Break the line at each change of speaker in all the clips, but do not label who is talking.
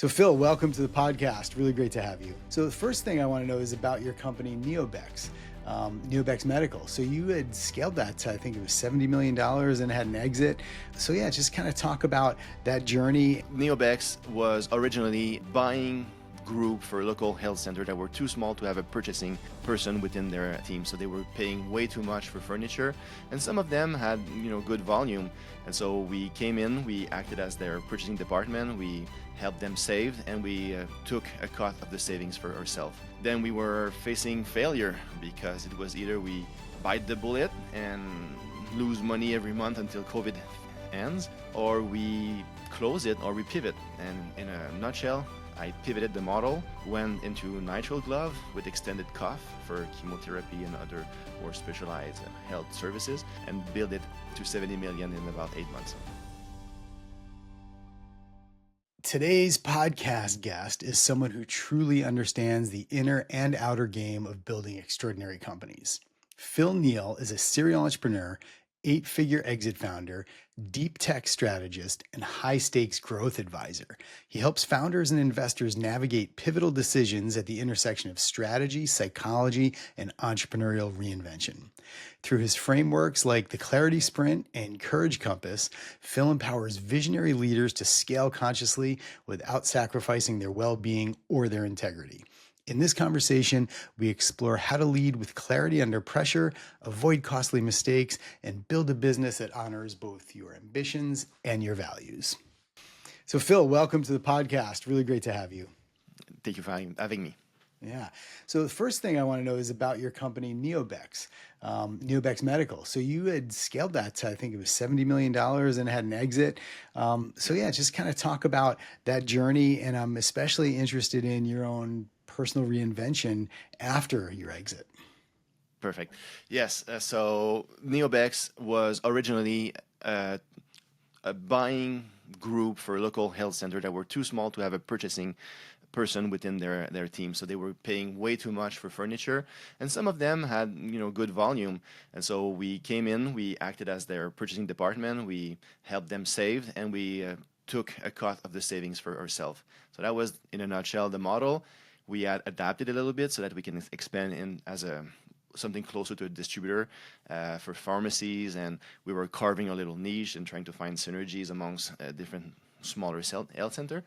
So Phil, welcome to the podcast. Really great to have you. So the first thing I want to know is about your company, Neobex Medical. So you had scaled that to, I think it was $70 million and had an exit. So yeah, just kind of talk about that journey.
Neobex was originally buying group for a local health center that were too small to have a purchasing person within their team, so they were paying way too much for furniture, and some of them had good volume, and so we came in, we acted as their purchasing department, we helped them save, and we took a cut of the savings for ourselves. Then we were facing failure because it was either we bite the bullet and lose money every month until COVID ends, or we close it or we pivot. And in a nutshell, I pivoted the model, went into nitrile glove with extended cuff for chemotherapy and other more specialized health services, and built it to 70 million in about 8 months.
Today's podcast guest is someone who truly understands the inner and outer game of building extraordinary companies. Phil Neal is a serial entrepreneur, 8-figure exit founder, deep tech strategist, and high stakes growth advisor. He helps founders and investors navigate pivotal decisions at the intersection of strategy, psychology, and entrepreneurial reinvention. Through his frameworks like the Clarity Sprint and Courage Compass, Phil empowers visionary leaders to scale consciously without sacrificing their well-being or their integrity. In this conversation, we explore how to lead with clarity under pressure, avoid costly mistakes, and build a business that honors both your ambitions and your values. So Phil, welcome to the podcast. Really great to have you.
Thank you for having me.
Yeah. So the first thing I want to know is about your company, Neobex Medical. So you had scaled that to, I think it was $70 million and had an exit. So yeah, just kind of talk about that journey. And I'm especially interested in your own personal reinvention after your exit.
Perfect. Yes. So Neobex was originally a buying group for a local health center that were too small to have a purchasing person within their team, so they were paying way too much for furniture, and some of them had good volume, and so we came in, we acted as their purchasing department, we helped them save, and we took a cut of the savings for ourselves. So that was in a nutshell the model. We had adapted a little bit so that we can expand in as a something closer to a distributor for pharmacies, and we were carving a little niche and trying to find synergies amongst different smaller health center.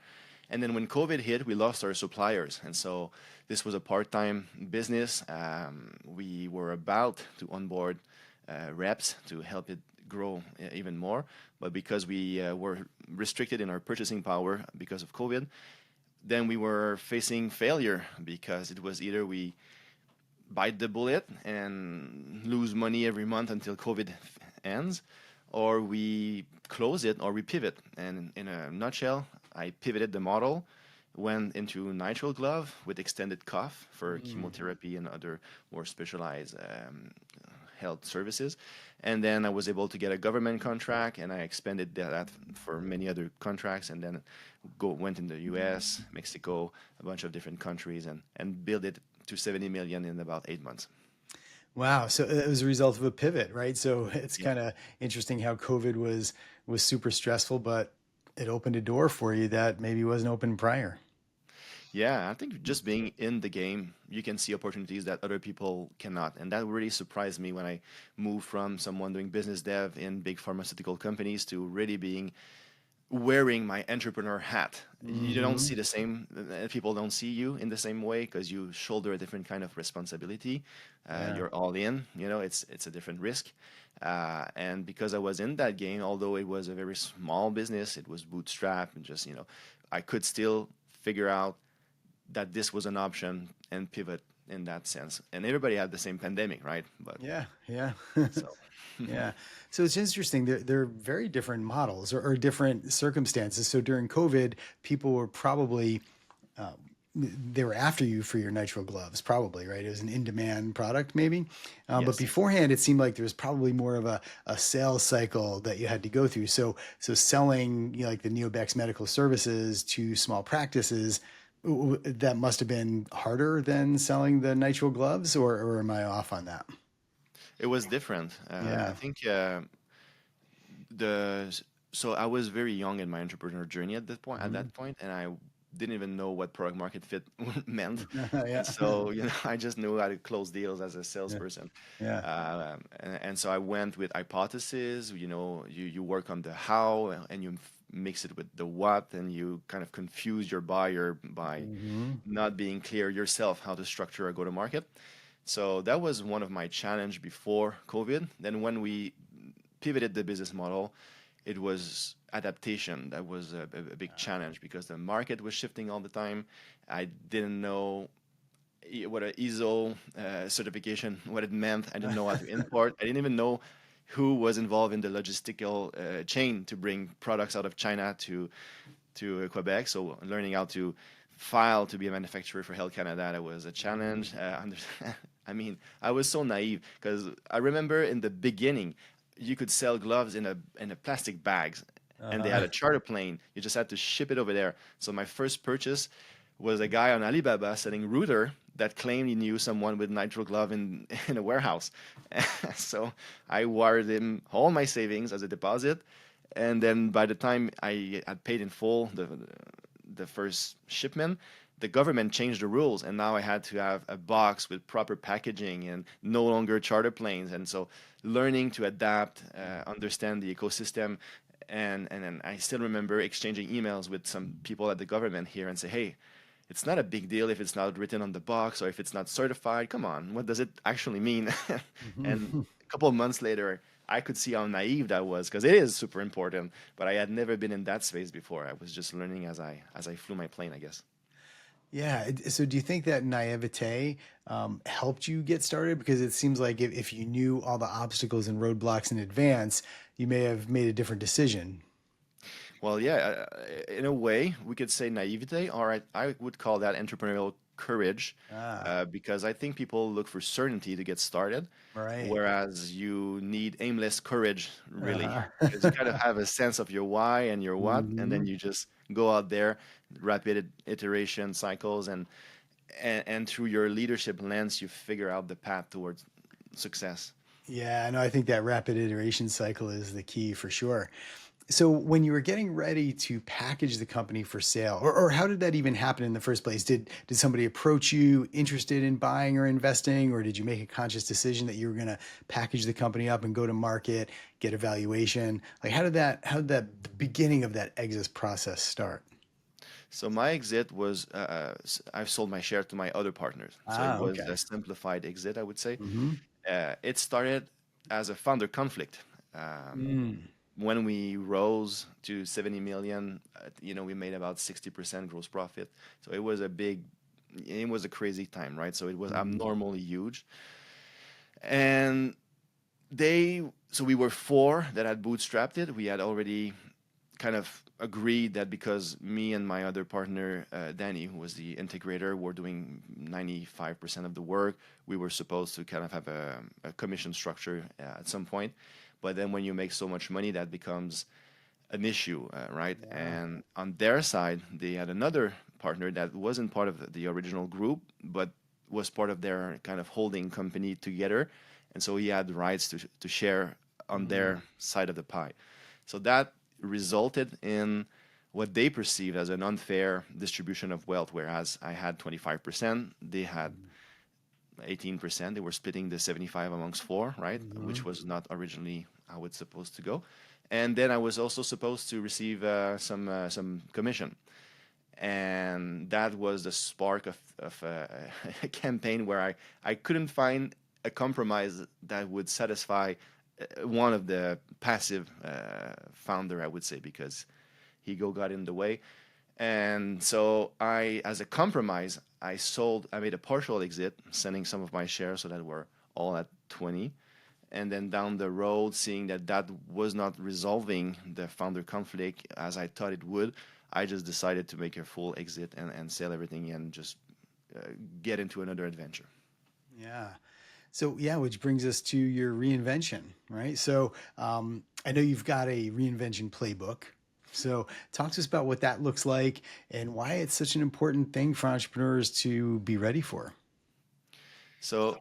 And then when COVID hit, we lost our suppliers, and so this was a part-time business. We were about to onboard reps to help it grow even more, but because we were restricted in our purchasing power because of COVID, then we were facing failure because it was either we bite the bullet and lose money every month until COVID ends, or we close it or we pivot. And in a nutshell, I pivoted the model, went into nitrile glove with extended cuff for chemotherapy and other more specialized health services. And then I was able to get a government contract, and I expanded that for many other contracts, and then went in the US, Mexico, a bunch of different countries, and built it to 70 million in about 8 months.
Wow. So it was a result of a pivot, right? So it's
Yeah.
kind of interesting how COVID was super stressful, but it opened a door for you that maybe wasn't open prior.
Yeah, I think just being in the game, you can see opportunities that other people cannot. And that really surprised me when I moved from someone doing business dev in big pharmaceutical companies to really being wearing my entrepreneur hat. You don't see the same, people don't see you in the same way because you shoulder a different kind of responsibility.
Yeah.
You're all in, it's a different risk. And because I was in that game, although it was a very small business, it was bootstrap and just, I could still figure out that this was an option and pivot in that sense. And everybody had the same pandemic, right? But
Yeah. Yeah.
so
Yeah. So it's interesting. They're very different models or different circumstances. So during COVID, people were probably uh, they were after you for your nitrile gloves, probably, right? It was an in-demand product, maybe. But
yes.
beforehand, it seemed like there was probably more of a sales cycle that you had to go through. So selling, like the Neobex medical services to small practices, that must have been harder than selling the nitrile gloves, or am I off on that?
It was different. I
Yeah.
think the so I was very young in my entrepreneur journey at that point, and I didn't even know what product market fit meant. And
Yeah.
so, I just knew how to close deals as a
Yeah.
salesperson.
Yeah.
And so I went with hypothesis. You work on the how, and you mix it with the what, and you kind of confuse your buyer by
Hmm.
not being clear yourself how to structure a go-to-market. So that was one of my challenge before COVID. Then when we pivoted the business model, it was adaptation. That was a big challenge because the market was shifting all the time. I didn't know what an ISO certification, what it meant. I didn't know how to import. I didn't even know who was involved in the logistical chain to bring products out of China to Quebec. So learning how to file to be a manufacturer for Health Canada, that was a challenge. I mean, I was so naive because I remember in the beginning, you could sell gloves in a plastic bags, and they had
Uh-huh.
a charter plane. You just had to ship it over there. So my first purchase was a guy on Alibaba selling router that claimed he knew someone with nitro glove in in a warehouse. So I wired him all my savings as a deposit, and then by the time I had paid in full the first shipment, the government changed the rules, and now I had to have a box with proper packaging and no longer charter planes. And so, learning to adapt, understand the ecosystem, and then I still remember exchanging emails with some people at the government here and say, hey, it's not a big deal if it's not written on the box or if it's not certified. Come on, what does it actually mean? And
Mhm.
a couple of months later, I could see how naive that was because it is super important. But I had never been in that space before. I was just learning as I flew my plane, I guess.
Yeah. So do you think that naivete helped you get started? Because it seems like if you knew all the obstacles and roadblocks in advance, you may have made a different decision.
Well, yeah, in a way, we could say naivete, or I would call that entrepreneurial courage,
Ah,
because I think people look for certainty to get started,
right.
whereas you need aimless courage, really, because you kind of
Uh-huh.
have a sense of your why and your what, and then
Hmm.
you just go out there, rapid iteration cycles, and through your leadership lens, you figure out the path towards success.
Yeah, no, I think that rapid iteration cycle is the key for sure. So when you were getting ready to package the company for sale, or how did that even happen in the first place? Did somebody approach you interested in buying or investing, or did you make a conscious decision that you were going to package the company up and go to market, get a valuation? Like how did that the beginning of that exit process start?
So my exit was I've sold my share to my other partners. So it
Ah,
was
okay.
a simplified exit, I would say.
Mm-hmm.
It started as a founder conflict. Um,
Mm.
when we rose to 70 million, we made about 60% gross profit. So it was a crazy time, right? So it was
Mm-hmm.
abnormally huge. And so we were four that had bootstrapped it. We had already kind of agreed that because me and my other partner, Danny, who was the integrator, were doing 95% of the work, we were supposed to kind of have a commission structure at some point. But then when you make so much money, that becomes an issue, right?
Yeah.
And on their side, they had another partner that wasn't part of the original group, but was part of their kind of holding company together. And so he had rights to share on
Mm.
their side of the pie. So that resulted in what they perceived as an unfair distribution of wealth, whereas I had 25%, they had 18%. They were splitting the 75 amongst four, right?
Mm-hmm.
Which was not originally how it's supposed to go. And then I was also supposed to receive some commission, and that was the spark of a campaign where I couldn't find a compromise that would satisfy one of the passive founder, I would say, because ego got in the way. And so as a compromise, I made a partial exit, selling some of my shares so that we're all at 20. And then down the road, seeing that that was not resolving the founder conflict as I thought it would, I just decided to make a full exit and sell everything and just get into another adventure.
Yeah. So yeah, which brings us to your reinvention, right? So I know you've got a reinvention playbook. So talk to us about what that looks like and why it's such an important thing for entrepreneurs to be ready for.
So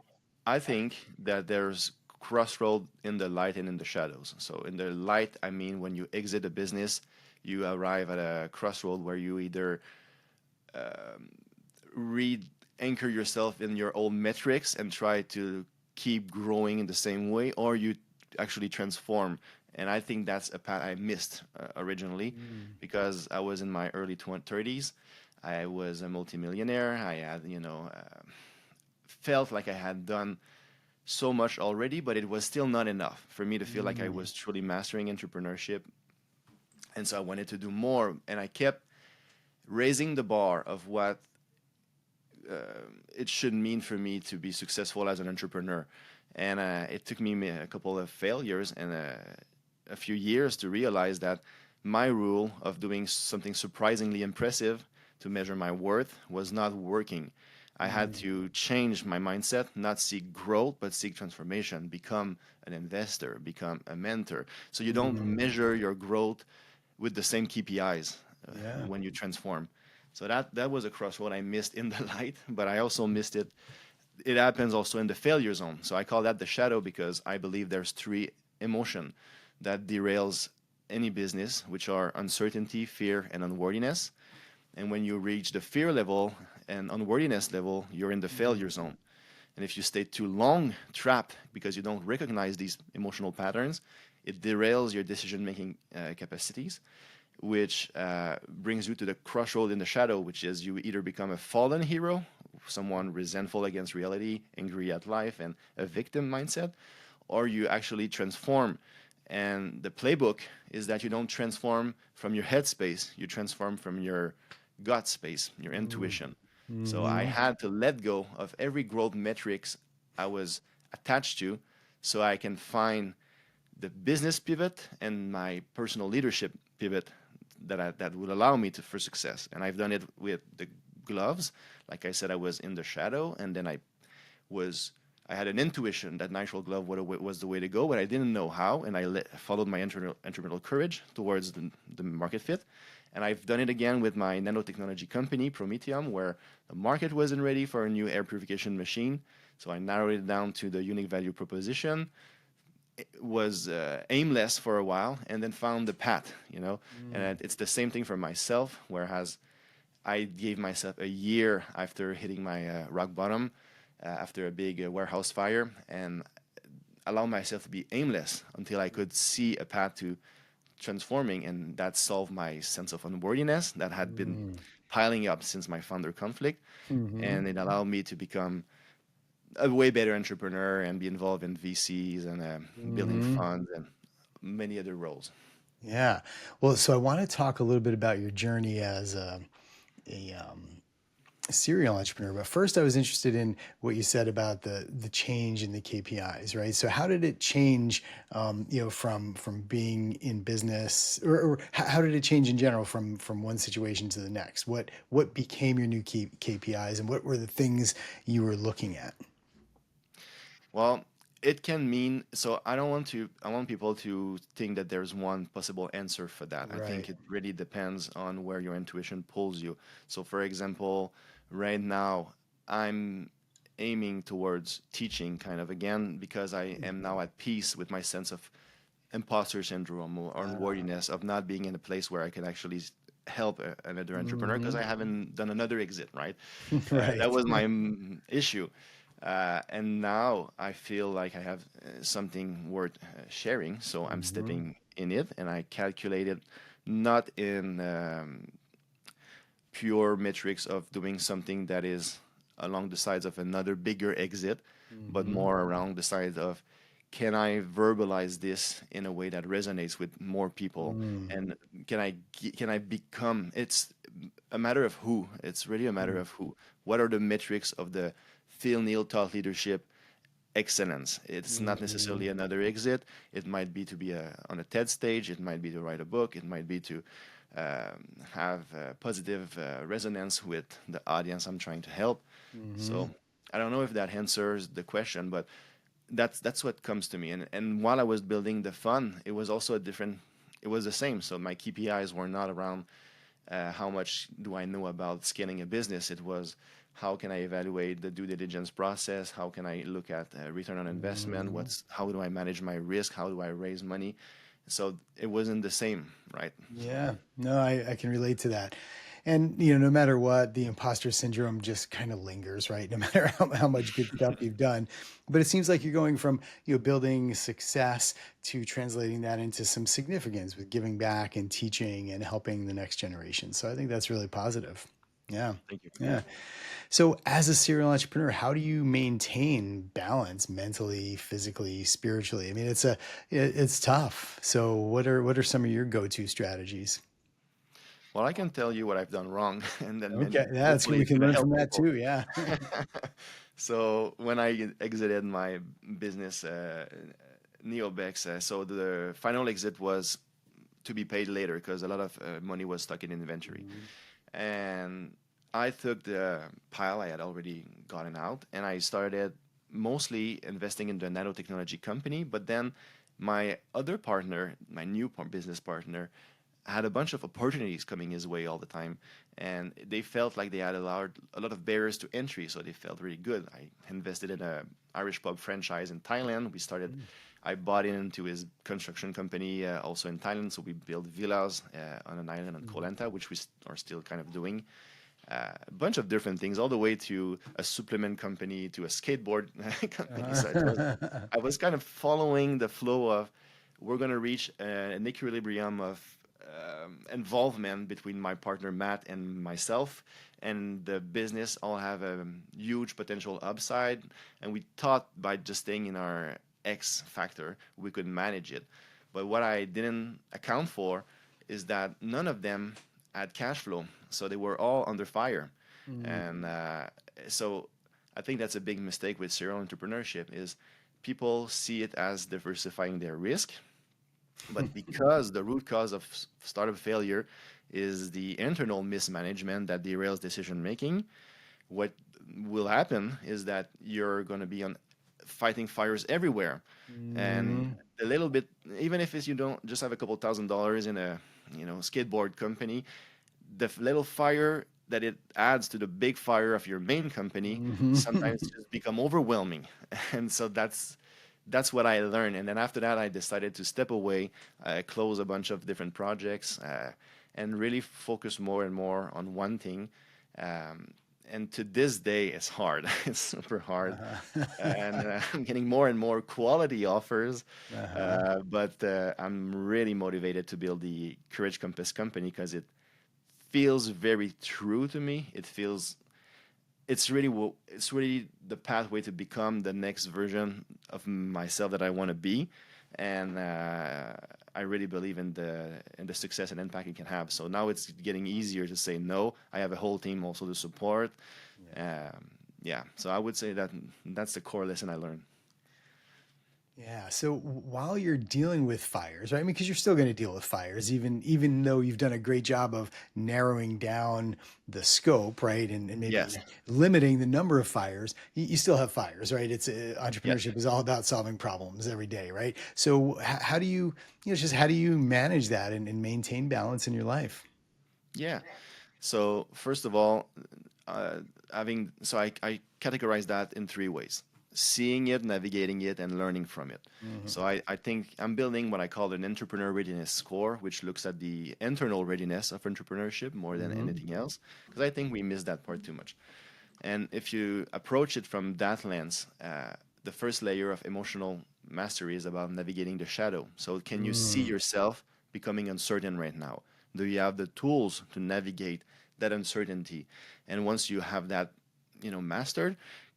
I think that there's crossroad in the light and in the shadows. So in the light, I mean when you exit a business, you arrive at a crossroad where you either re-anchor yourself in your old metrics and try to keep growing in the same way, or you actually transform. And I think that's a path I missed originally,
Mm.
because I was in my early 30s. I was a multimillionaire. I had, felt like I had done so much already, but it was still not enough for me to feel like I
Mm.
was truly mastering entrepreneurship. And so I wanted to do more, and I kept raising the bar of what it should mean for me to be successful as an entrepreneur. And it took me a couple of failures and a few years to realize that my rule of doing something surprisingly impressive to measure my worth was not working. I had
Mm.
to change my mindset, not seek growth, but seek transformation, become an investor, become a mentor. So you don't
Mm.
measure your growth with the same KPIs
Yeah.
when you transform. So that was a crossroad I missed in the light, but I also missed it. It happens also in the failure zone. So I call that the shadow, because I believe there's three emotion that derails any business, which are uncertainty, fear, and unworthiness. And when you reach the fear level and unworthiness level, you're in the
Mm.
failure zone. And if you stay too long trapped because you don't recognize these emotional patterns, it derails your decision making capacities, which brings you to the crossroad in the shadow, which is you either become a fallen hero, someone resentful against reality, angry at life, and a victim mindset, or you actually transform. And the playbook is that you don't transform from your headspace, you transform from your gut space, your
Mm.
intuition. So I
Mhm.
had to let go of every growth metrics I was attached to, so I can find the business pivot and my personal leadership pivot that would allow me to for success. And I've done it with the gloves. Like I said, I was in the shadow, and then was I had an intuition that nitrile glove was the way to go, but I didn't know how, and followed my entrepreneurial courage towards the market fit. And I've done it again with my nanotechnology company, Prometheum, where the market wasn't ready for a new air purification machine. So I narrowed it down to the unique value proposition, was aimless for a while, and then found the path.
Mm.
And it's the same thing for myself, whereas I gave myself a year after hitting my rock bottom, after a big warehouse fire, and allow myself to be aimless until I could see a path to transforming, and that solved my sense of unworthiness that had been
Mm.
piling up since my founder conflict.
Mhm.
And it allowed me to become a way better entrepreneur and be involved in VCs and building
Mhm.
funds and many other roles.
Yeah. Well, so I want to talk a little bit about your journey as a serial entrepreneur. But first, I was interested in what you said about the change in the KPIs, right? So, how did it change, from being in business, or how did it change in general from one situation to the next? What became your new KPIs, and what were the things you were looking at?
Well, it can mean, so I don't want to, I want people to think that there's one possible answer for that. I think
Right.
it really depends on where your intuition pulls you. So, for example, right now, I'm aiming towards teaching kind of again, because I am now at peace with my sense of imposter syndrome or unworthiness of not being in a place where I can actually help another entrepreneur, because
Mm-hmm.
I haven't done another exit, right? That
Right.
was my issue. And now I feel like I have something worth sharing, so I'm
Mm-hmm.
stepping in it, and I calculate it not in pure metrics of doing something that is along the sides of another bigger exit, but
Mm-hmm.
more around the side of, can I verbalize this in a way that resonates with more people,
Mm-hmm.
and can I become? It's a matter of who. It's really a matter of who. What are the metrics of the Phil Neal thought leadership excellence? It's not
Mm-hmm.
necessarily another exit. It might be to be on a TED stage. It might be to write a book. It might be to have positive resonance with the audience I'm trying to help.
Mm-hmm.
So I don't know if that answers the question, but that's what comes to me. And while I was building the fund, it was also a different. It was the same. So my KPIs were not around how much do I know about scaling a business. It was, how can I evaluate the due diligence process? How can I look at return on investment?
Mm-hmm.
How do I manage my risk? How do I raise money? So it wasn't the same, right? So
Yeah, no, I can relate to that. And no matter what, the imposter syndrome just kind of lingers, right? No matter how much good stuff you've done. But it seems like you're going from building success to translating that into some significance with giving back and teaching and helping the next generation. So I think that's really positive. Yeah.
Thank you. Yeah.
Yeah. So as a serial entrepreneur, how do you maintain balance mentally, physically, spiritually? I mean, it's tough. So what are some of your go-to strategies?
Well, I can tell you what I've done wrong, and then
Okay, yeah,
hopefully
we
it's
can
gonna
learn
help
from that
people.
too. Yeah.
So when I exited my business, Neobex, so the final exit was to be paid later because a lot of money was stuck in inventory.
Mhm.
And I took the pile I had already gotten out and I started mostly investing in the nanotechnology company. But then my other partner, my new business partner, had a bunch of opportunities coming his way all the time. And they felt like they had a lot of barriers to entry. So they felt really good. I invested in a Irish pub franchise in Thailand. I bought into his construction company also in Thailand. So we built villas on an island on Koh
Mhm.
Lanta, which we are still kind of doing. A bunch of different things, all the way to a supplement company, to a skateboard company. So I was kind of following the flow of we're going to reach an equilibrium of involvement between my partner Matt and myself, and the business all have a huge potential upside. And we thought by just staying in our X factor, we could manage it. But what I didn't account for is that none of them had cash flow, so they were all under fire.
Mm.
And so I think that's a big mistake with serial entrepreneurship is people see it as diversifying their risk, but because the root cause of startup failure is the internal mismanagement that derails decision making, what will happen is that you're going to be on fighting fires everywhere. And
Mhm.
a little bit, even if it's, you don't just have a couple $1,000s in a skateboard company, the little fire that it adds to the big fire of your main company
Mhm.
sometimes just become overwhelming. And so that's what I learned. And then after that, I decided to step away, close a bunch of different projects, and really focus more and more on one thing. Um, and to this day, it's hard. It's super hard.
Uh-huh.
And I'm getting more and more quality offers.
Uh-huh.
But I'm really motivated to build the Courage Compass company because it feels very true to me. It's really the pathway to become the next version of myself that I want to be, and I really believe in the success and impact it can have. So now it's getting easier to say no. I have a whole team also to support.
Yeah.
Yeah, so I would say that that's the core lesson I learned.
Yeah. So while you're dealing with fires, right? I mean, because you're still going to deal with fires, even though you've done a great job of narrowing down the scope, right, and maybe
Yes,
limiting the number of fires, you still have fires, right? It's
yes,
entrepreneurship is all about solving problems every day, right? So how do you, just how do you manage that and maintain balance in your life?
yeah. So first of all, uh, I categorize that in three ways: seeing it, navigating it, and learning from it.
Hmm.
So I think I'm building what I call an entrepreneur readiness score, which looks at the internal readiness of entrepreneurship more than
Hmm.
anything else, because I think we miss that part too much. And if you approach it from that lens, the first layer of emotional mastery is about navigating the shadow. So can you see
Mm.
yourself becoming uncertain right now? Do you have the tools to navigate that uncertainty? And once you have that, mastered,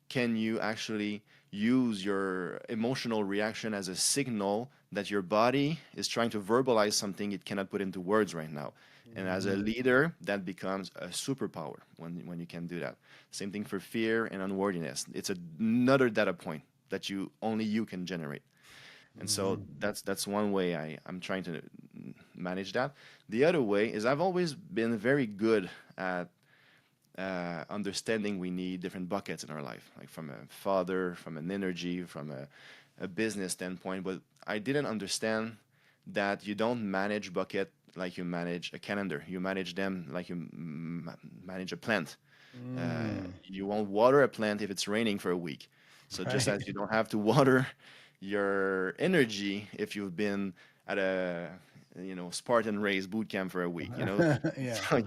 can you actually use your emotional reaction as a signal that your body is trying to verbalize something it cannot put into words right now? And as a
Mhm.
leader, that becomes a superpower when you can do that. Same thing for fear and unworthiness. It's another data point that you can generate. And so
Mhm.
that's one way I'm trying to manage that. The other way is I've always been very good at understanding we need different buckets in our life, like from a father, from an energy, from a business standpoint. But I didn't understand that you don't manage bucket like you manage a calendar. You manage them like you manage a plant.
Mm.
You won't water a plant if it's raining for a week. So just
Right.
as you don't have to water your energy if you've been at a Spartan race boot camp for a week.
Yeah.
So,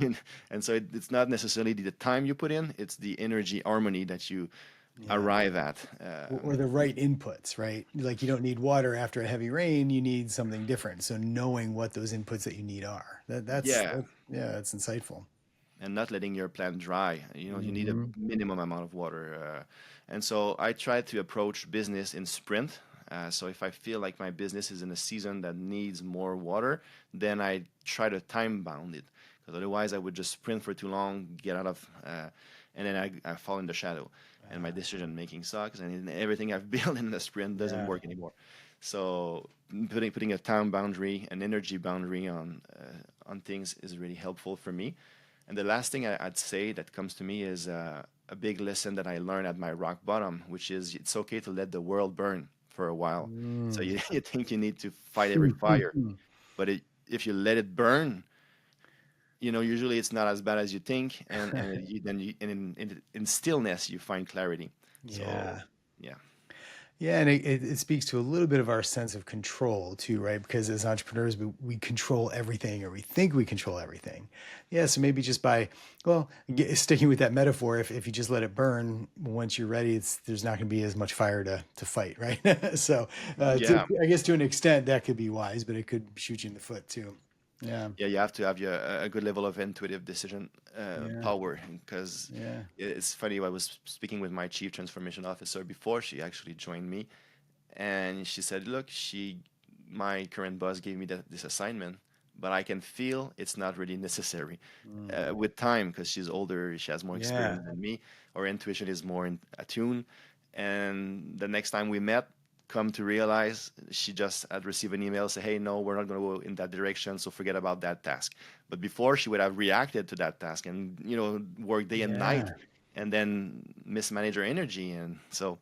and so it's not necessarily the time you put in, it's the energy harmony that you
Yeah.
arrive at.
Or the right inputs, right? Like you don't need water after a heavy rain, you need something different. So knowing what those inputs that you need are.
Yeah,
Yeah, that's insightful.
and not letting your plant dry. You need a
Hmm.
minimum amount of water. And so I try to approach business in sprint. So if I feel like my business is in a season that needs more water, then I try to time bound it. Because otherwise, I would just sprint for too long, get out of, and then I fall in the shadow, and my decision making sucks, and everything I've built in the sprint doesn't
Yeah.
work anymore. So putting a time boundary, an energy boundary on things is really helpful for me. And the last thing I'd say that comes to me is a big lesson that I learned at my rock bottom, which is it's okay to let the world burn for a while. So
Mm.
you think you need to fight every fire, but if you let it burn, usually it's not as bad as you think, and in stillness you find clarity. So
Yeah.
yeah,
Yeah, and it speaks to a little bit of our sense of control too, right? Because as entrepreneurs, we control everything, or we think we control everything. Yeah, so maybe just by, well, sticking with that metaphor, if you just let it burn, once you're ready, there's not going to be as much fire to fight, right? So,
yeah.
I guess to an extent, that could be wise, but it could shoot you in the foot too. Yeah,
Yeah, you have to have a good level of intuitive decision
yeah,
power, because
yeah.
it's funny. I was speaking with my chief transformation officer before she actually joined me, and she said, "Look, my current boss gave me this assignment, but I can feel it's not really necessary.
Mm.
With time, because she's older, she has more
Yeah,
experience than me. Our intuition is more in attune. And the next time we met, come to realize she just had received an email say, "Hey, no, we're not going to go in that direction, so forget about that task." But before, she would have reacted to that task and work day and night,
yeah.
and then mismanage her energy. And so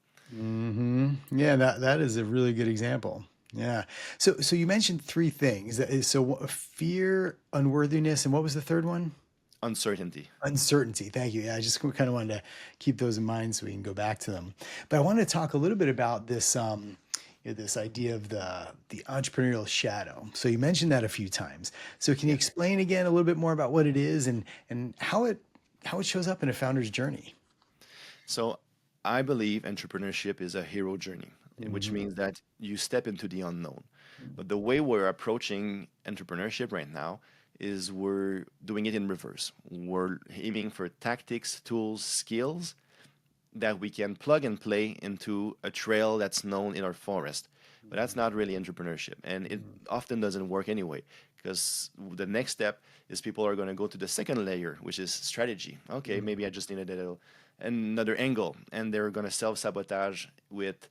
Yeah, that is a really good example. Yeah. So you mentioned three things. Fear, unworthiness, and what was the third one?
uncertainty.
Uncertainty. Thank you. Yeah, I just kind of wanted to keep those in mind so we can go back to them. But I wanted to talk a little bit about this idea of the entrepreneurial shadow. So you mentioned that a few times. So can you
Yeah.
explain again a little bit more about what it is and how it shows up in a founder's journey?
So I believe entrepreneurship is a hero journey, which
Hmm.
means that you step into the unknown. But the way we're approaching entrepreneurship right now is we're doing it in reverse. We're aiming for tactics, tools, skills that we can plug and play into a trail that's known in our forest. But that's not really entrepreneurship. And it often doesn't work anyway, because the next step is people are going to go to the second layer, which is strategy. Okay, maybe I just need another angle. And they're going to self sabotage with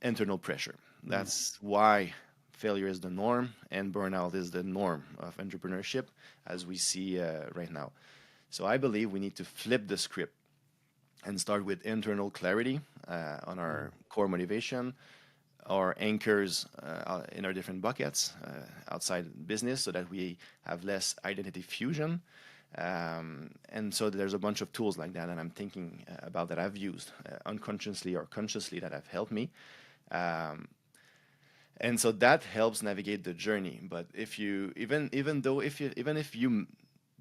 internal pressure. That's why failure is the norm and burnout is the norm of entrepreneurship as we see right now. So I believe we need to flip the script and start with internal clarity on our core motivation, our anchors in our different buckets outside business, so that we have less identity fusion. And so there's a bunch of tools like that, and I'm thinking about that I've used unconsciously or consciously that have helped me. Um, and so that helps navigate the journey. But if you even if you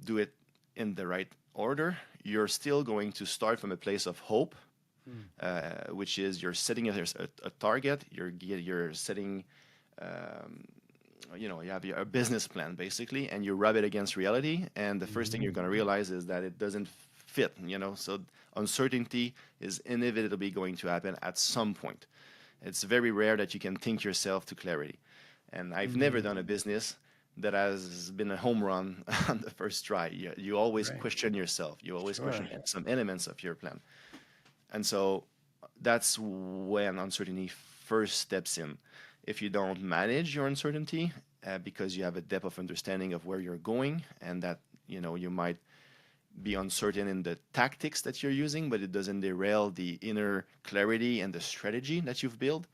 do it in the right order, you're still going to start from a place of hope, which is you're setting a target. You're setting, you have a business plan basically, and you rub it against reality. And the first thing you're going to realize is that it doesn't fit. So uncertainty is inevitably going to happen at some point. It's very rare that you can think yourself to clarity. And I've never done a business that has been a home run on the first try. You always
Right.
question yourself. You always
Sure.
question some elements of your plan. And so that's when uncertainty first steps in. If you don't manage your uncertainty because you have a depth of understanding of where you're going, and that you might be uncertain in the tactics that you're using, but it doesn't derail the inner clarity and the strategy that you've built,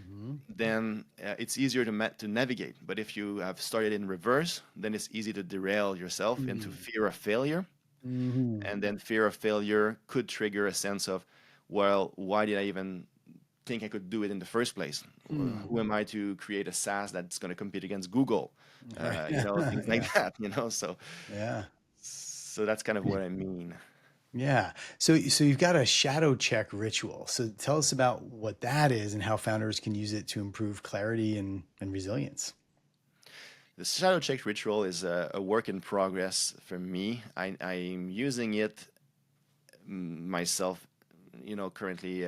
Hmm.
then it's easier to navigate. But if you have started in reverse, then it's easy to derail yourself into fear of failure.
Hmm.
And then fear of failure could trigger a sense of, well, why did I even think I could do it in the first place?
Mm.
Who am I to create a SaaS that's going to compete against Google?
Right.
Things like
Yeah.
that. So
Yeah.
that's kind of what I mean.
Yeah. So you've got a shadow check ritual. So tell us about what that is and how founders can use it to improve clarity and resilience.
The shadow check ritual is a work in progress for me. I'm using it myself, currently,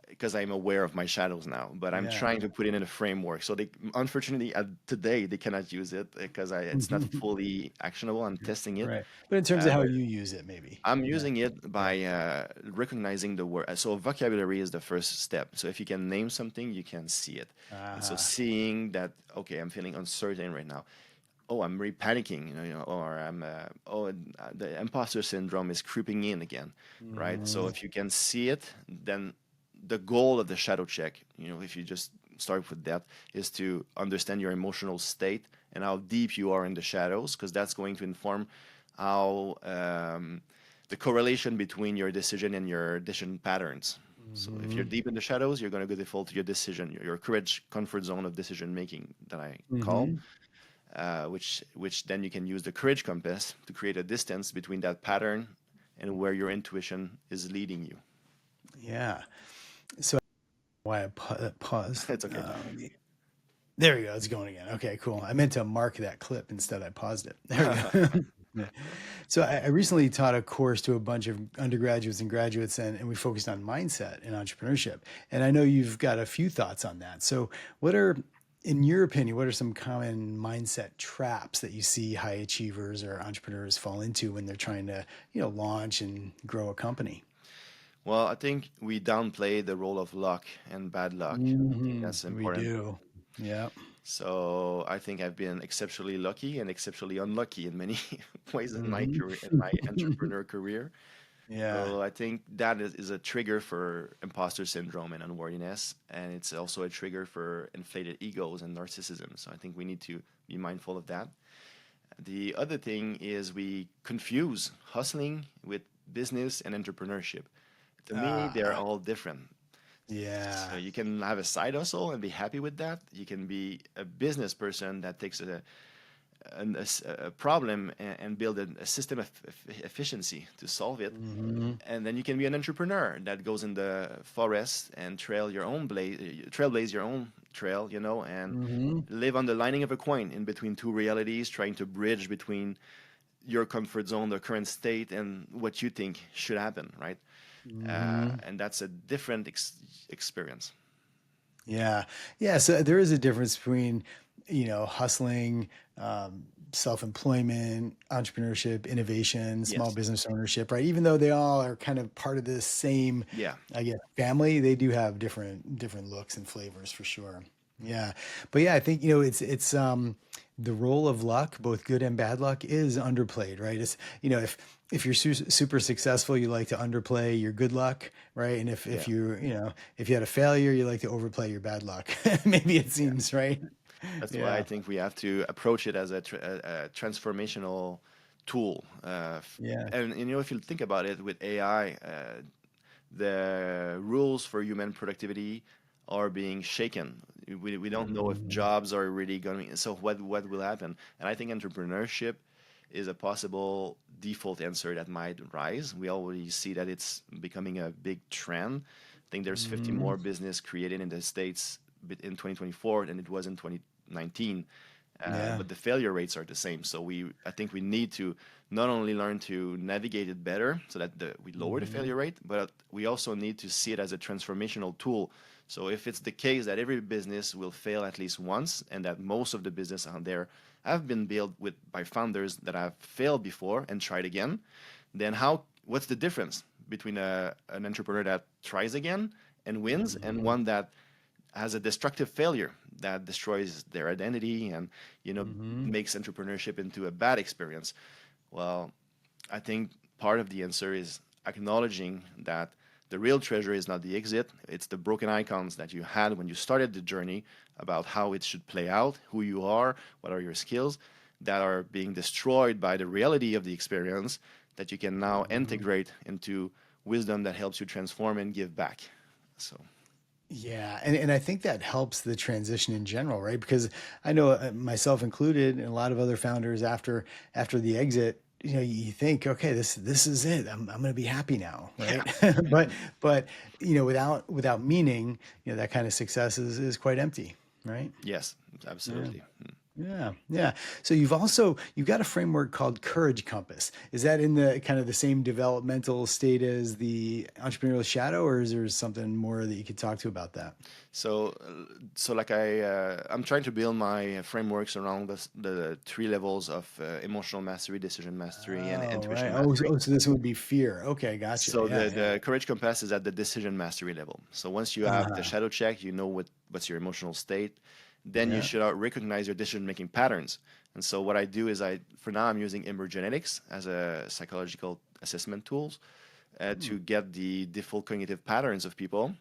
because I'm aware of my shadows now. But I'm
Yeah.
trying to put it in a framework. So they, unfortunately, today they cannot use it because it's not fully actionable. I'm testing it.
Right. But in terms of how
But
you use it, maybe.
I'm
Yeah.
using it
Yeah.
by recognizing the word. So vocabulary is the first step. So if you can name something, you can see it. And so
Ah.
seeing that, okay, I'm feeling uncertain right now. Oh, I'm really panicking, or the imposter syndrome is creeping in again, right? So
Mhm.
if you can see it, then the goal of the shadow check, if you just start with that, is to understand your emotional state and how deep you are in the shadows, because that's going to inform how the correlation between your decision and your decision patterns. So if you're
Mhm.
deep in the shadows, you're going to go default to your decision, your courage comfort zone of decision making that I call,
Mhm.
which then you can use the courage compass to create a distance between that pattern and where your intuition is leading you.
Yeah. So why I paused.
It's okay.
There we go. It's going again. Okay, cool. I meant to mark that clip. Instead, I paused it. There we go. Yeah. So I recently taught a course to a bunch of undergraduates and graduates, and we focused on mindset and entrepreneurship. And I know you've got a few thoughts on that. So what are, in your opinion, what are some common mindset traps that you see high achievers or entrepreneurs fall into when they're trying to, launch and grow a company?
Well, I think we downplay the role of luck and bad luck. I think that's
We
important.
do. Yeah.
So I think I've been exceptionally lucky and exceptionally unlucky in many ways in my
Hmm.
career, in my entrepreneur career.
Yeah.
So I think that is a trigger for imposter syndrome and unworthiness, and it's also a trigger for inflated egos and narcissism. So I think we need to be mindful of that. The other thing is we confuse hustling with business and entrepreneurship. To me, they're
Ah,
all different. So
yeah.
you can have a side hustle and be happy with that. You can be a business person that takes a problem and build a system of efficiency to solve it.
Hmm.
And then you can be an entrepreneur that goes in the forest and trailblaze your own trail, and
Hmm.
live on the lining of a coin in between two realities, trying to bridge between your comfort zone, the current state, and what you think should happen, right?
Hmm.
And that's a different experience.
Yeah. Yeah. So there is a difference between, hustling, self-employment, entrepreneurship, innovation, small
Yes.
business ownership, right? Even though they all are kind of part of this same,
Yeah.
I guess, family, they do have different looks and flavors for sure. Yeah. But yeah, I think, it's the role of luck, both good and bad luck, is underplayed, right? It's, if you're super successful, you like to underplay your good luck, right? And if
Yeah.
if you had a failure, you like to overplay your bad luck. Maybe it
Yeah.
seems, right?
That's why I
Yeah.
think we have to approach it as a transformational tool.
Yeah.
And if you think about it, with AI, the rules for human productivity are being shaken. We don't know if
Mhm.
jobs are really going to. So what will happen? And I think entrepreneurship is a possible default answer that might rise. We already see that it's becoming a big trend. I think there's 50
Mhm.
more business created in the States in 2024 than it was in 2019.
Yeah.
But the failure rates are the same. So I think we need to not only learn to navigate it better so that we lower the
Mhm.
failure rate, but we also need to see it as a transformational tool. So if it's the case that every business will fail at least once, and that most of the business out there have been built by founders that have failed before and tried again, then what's the difference between an entrepreneur that tries again and wins and
Mhm.
one that has a destructive failure that destroys their identity and
Mhm.
makes entrepreneurship into a bad experience? Well, I think part of the answer is acknowledging that the real treasure is not the exit, it's the broken icons that you had when you started the journey about how it should play out, who you are, what are your skills, that are being destroyed by the reality of the experience that you can now
Mhm.
integrate into wisdom that helps you transform and give back. So,
Yeah, and I think that helps the transition in general, right? Because I know myself included, and a lot of other founders after the exit, you think, okay, this is it. I'm going to be happy now,
Yeah.
right? but but without meaning, that kind of success is quite empty, right?
Yes,
Yeah.
absolutely.
Yeah, yeah. So you've got a framework called Courage Compass. Is that in the kind of the same developmental state as the entrepreneurial shadow, or is there something more that you could talk to about that?
So, so like I'm trying to build my frameworks around the three levels of emotional mastery, decision mastery, and
Oh, right.
intuition
Oh,
mastery.
so this would be fear. Okay, gotcha.
So
Yeah, yeah.
the courage compass is at the decision mastery level. So once you have the
Uh-huh.
shadow check, you know what's your emotional state. Then you
Yeah.
should recognize your decision making patterns. And so what I do is for now I'm using emergenetics as a psychological assessment tools
Hmm.
to get the default cognitive patterns of people.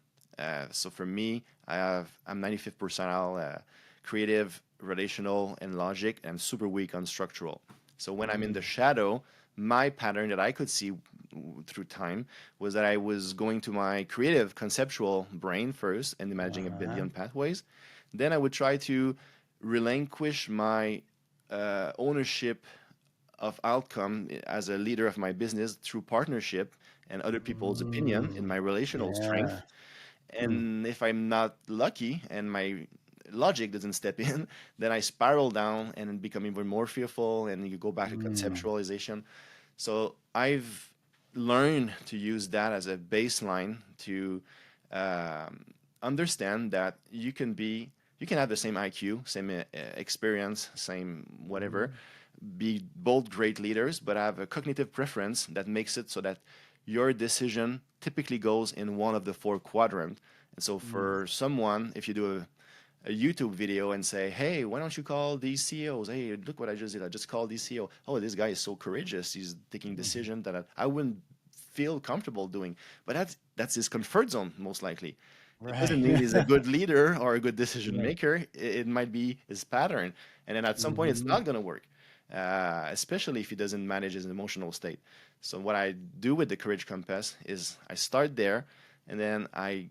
So for me, I'm 95th percentile creative, relational, and logic, and I'm super weak on structural. So when I'm in the
Mm.
shadow, my pattern that I could see through time was that I was going to my creative, conceptual brain first and imagining a
Uh-huh.
billion pathways. Then I would try to relinquish my ownership of outcome as a leader of my business through partnership and other people's opinion in
Mm.
my relational
Yeah.
strength.
Hmm.
And if I'm not lucky and my logic doesn't step in, then I spiral down and become even more fearful and you go back to
Mm.
conceptualization. So I've learned to use that as a baseline to um, understand that you can have the same IQ, same experience, same whatever,
Mhm.
be both great leaders, but have a cognitive preference that makes it so that your decision typically goes in one of the four quadrants. And so
Mm.
for someone, if you do a YouTube video and say, hey, why don't you call these CEOs? Hey, look what I just did. I just called these CEO. Oh, this guy is so courageous. He's taking
Mhm.
decision that I wouldn't feel comfortable doing. But that's his comfort zone, most likely. It doesn't
Right.
mean he's a good leader or a good decision
Right.
maker. It might be his pattern. And then at some point, it's
Hmm.
not going to work, especially if he doesn't manage his emotional state. So, what I do with the Courage Compass is I start there and then I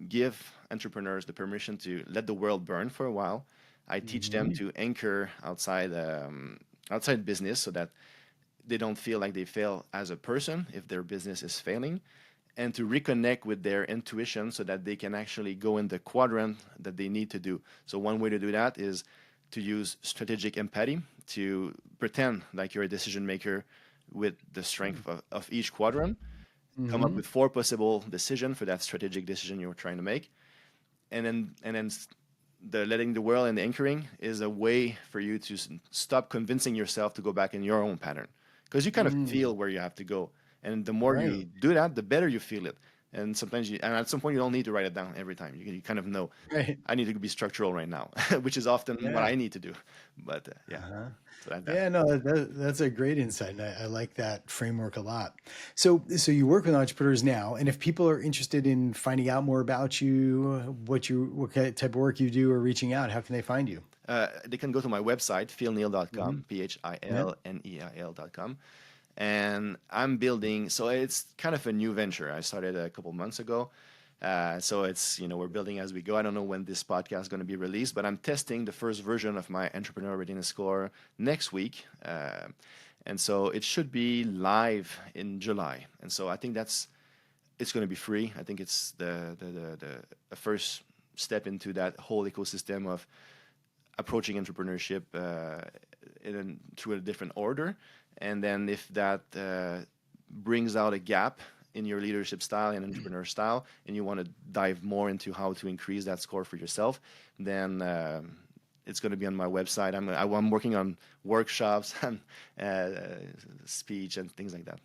give entrepreneurs the permission to let the world burn for a while. I teach them
Hmm.
to anchor outside business so that they don't feel like they fail as a person if their business is failing, and to reconnect with their intuition so that they can actually go in the quadrant that they need to do. So one way to do that is to use strategic empathy to pretend like you're a decision maker with the strength of each quadrant, come up
Hmm.
with four possible decisions for that strategic decision you're trying to make, and then the letting the world and the anchoring is a way for you to stop convincing yourself to go back in your own pattern, because you kind of
Mm.
feel where you have to go, and the more
Right.
you do that, the better you feel it. And sometimes and at some point you don't need to write it down every time. You kind of know,
Right.
I need to be structural right now, which is often what
Yeah.
I need to do. But yeah,
Uh-huh.
so that.
Yeah, no, that's a great insight. And I like that framework a lot. So you work with entrepreneurs now, and if people are interested in finding out more about you, what kind of type of work you do, or reaching out, how can they find you?
They can go to my website,
Hmm.
philneal.com,
Yeah.
philneil.com. And I'm building, so it's kind of a new venture. I started a couple months ago. So it's, we're building as we go. I don't know when this podcast is going to be released, but I'm testing the first version of my entrepreneur readiness score next week. And so it should be live in July. And so I think it's going to be free. I think it's the first step into that whole ecosystem of approaching entrepreneurship through a different order. And then if that brings out a gap in your leadership style and entrepreneur style, and you want to dive more into how to increase that score for yourself, then it's going to be on my website. I'm working on workshops and speech and things like that.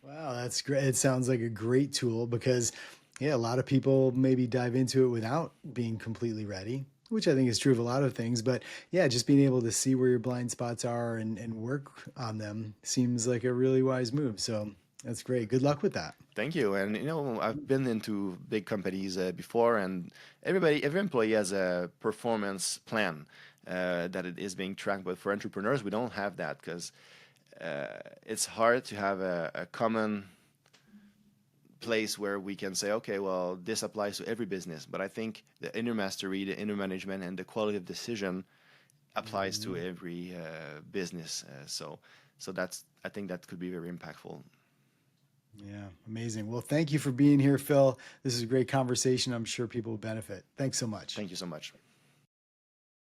Wow, that's great. It sounds like a great tool because, yeah, a lot of people maybe dive into it without being completely ready, which I think is true of a lot of things. But yeah, just being able to see where your blind spots are and work on them seems like a really wise move. So that's great. Good luck with that.
Thank you. And I've been into big companies before, and every employee has a performance plan that it is being tracked. But for entrepreneurs, we don't have that because it's hard to have a common place where we can say, okay, well, this applies to every business. But I think the inner mastery, the inner management, and the quality of decision applies to every business. So that's, I think that could be very impactful.
Yeah, amazing. Well, thank you for being here, Phil. This is a great conversation. I'm sure people will benefit. Thanks so much.
Thank you so much.